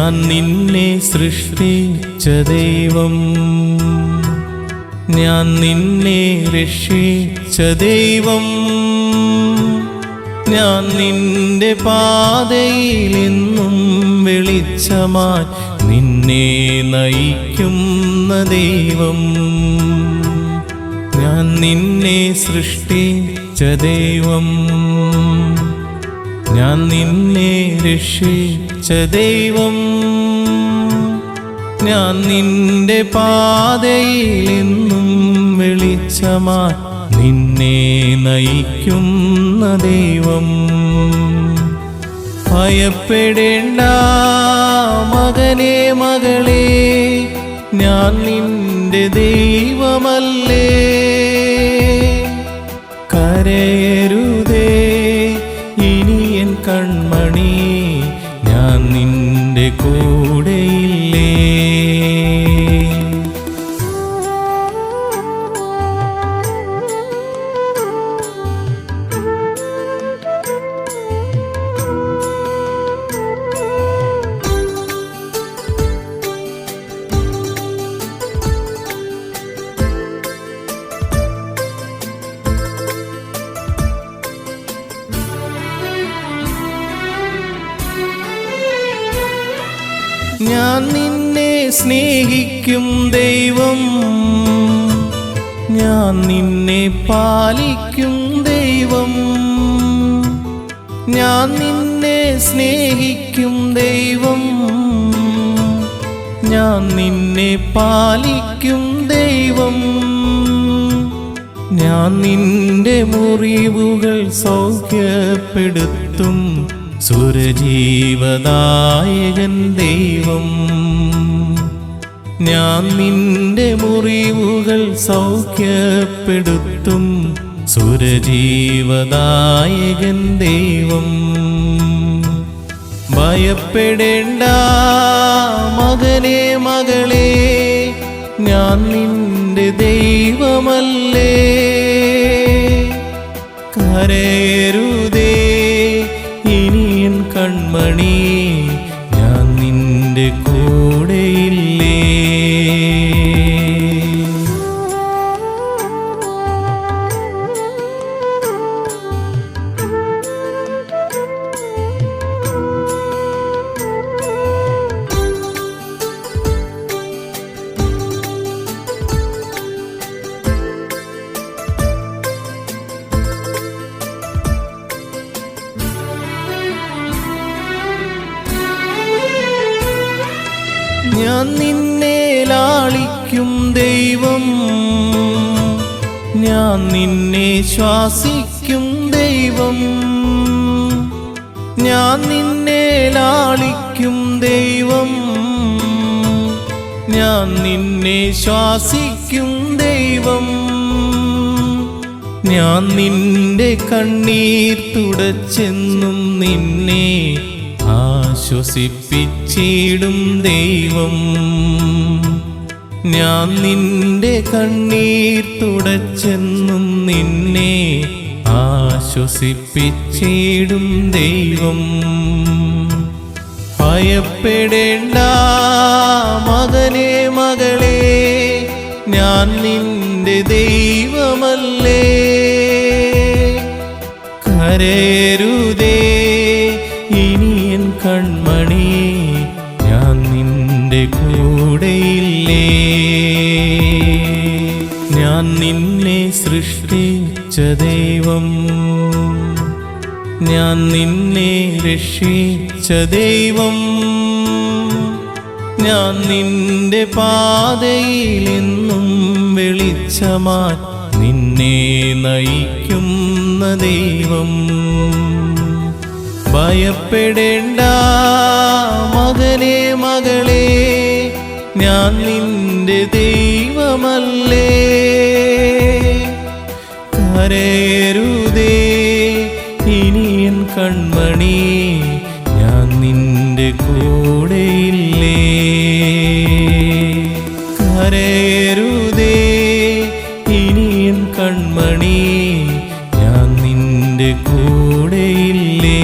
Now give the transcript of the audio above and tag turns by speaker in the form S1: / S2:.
S1: ഞാൻ നിന്നെ സൃഷ്ടിച്ച ദൈവം, ഞാൻ നിന്നെ രക്ഷിച്ച ദൈവം, ഞാൻ നിന്റെ പാതയിലെന്നും വെളിച്ചമായി നിന്നെ നയിക്കുന്ന ദൈവം. ഞാൻ നിന്നെ സൃഷ്ടിച്ച ദൈവം, ഞാൻ നിന്നെ രക്ഷിച്ച ദൈവം, ഞാൻ നിന്റെ പാതയിലെന്നും വെളിച്ചമായി നിന്നെ നയിക്കുന്ന ദൈവം. ഭയപ്പെടേണ്ട മകനേ മകളേ, ഞാൻ നിന്റെ ദൈവമല്ലേ. കരയരുതേ ഇനി എൻ കൺമണി, ഞാൻ നിന്റെ കൂടെയില്ലേ. ഞാൻ നിന്നെ സ്നേഹിക്കും ദൈവം, ഞാൻ നിന്നെ പാലിക്കും ദൈവം, ഞാൻ നിന്നെ സ്നേഹിക്കും ദൈവം, ഞാൻ നിന്നെ പാലിക്കും ദൈവം. ഞാൻ നിന്റെ മുറിവുകൾ സൗഖ്യപ്പെടുത്തും സുരജീവദായകൻ ദൈവം. ഞാൻ നിന്റെ മുറിവുകൾ സൗഖ്യപ്പെടുത്തും സുരജീവദായകൻ ദൈവം. ഭയപ്പെടേണ്ട മകനേ മകളേ, ഞാൻ നിന്റെ ദൈവമല്ലേ. കരയരുതേ ഇനി എൻ കൺമണി, ഞാൻ നിന്റെ കൂടെയില്ലേ. ഞാൻ നിന്നെ ലാളിക്കും ദൈവം, ഞാൻ നിന്നെ ശ്വാസിക്കും ദൈവം, ഞാൻ നിന്നെ ലാളിക്കും ദൈവം, ഞാൻ നിന്നെ ശ്വാസിക്കും ദൈവം. ഞാൻ നിന്റെ കണ്ണീർ തുടച്ചെന്നും നിന്നെ ആശ്വസിപ്പിച്ചിടും ദൈവം. ഞാൻ നിന്റെ കണ്ണീർ തുടച്ചെന്നും നിന്നെ ആശ്വസിപ്പിച്ചിടും ദൈവം. ഭയപ്പെടേണ്ട മകനേ മകളേ, ഞാൻ നിന്റെ ദൈവമല്ലേ. കരയരുതേ ഇനി എൻ കൺമണി, ഞാൻ നിന്റെ കൂടെയില്ലേ. ഞാൻ നിന്നെ സൃഷ്ടിച്ച ദൈവം, ഞാൻ നിന്നെ രക്ഷിച്ച ദൈവം, ഞാൻ നിന്റെ പാതയിലെന്നും വെളിച്ചമായി നിന്നെ നയിക്കുന്ന ദൈവം. ഭയപ്പെടേണ്ട മകനേ മകളേ, ഞാൻ നിന്റെ ദൈവമല്ലേ. കരയരുതേ ഇനി എൻ കൺമണി, ഞാൻ നിന്റെ കൂടെയില്ലേ. കരയരുതേ ഇനി എൻ കൺമണി, ഞാൻ നിന്റെ കൂടെയില്ലേ.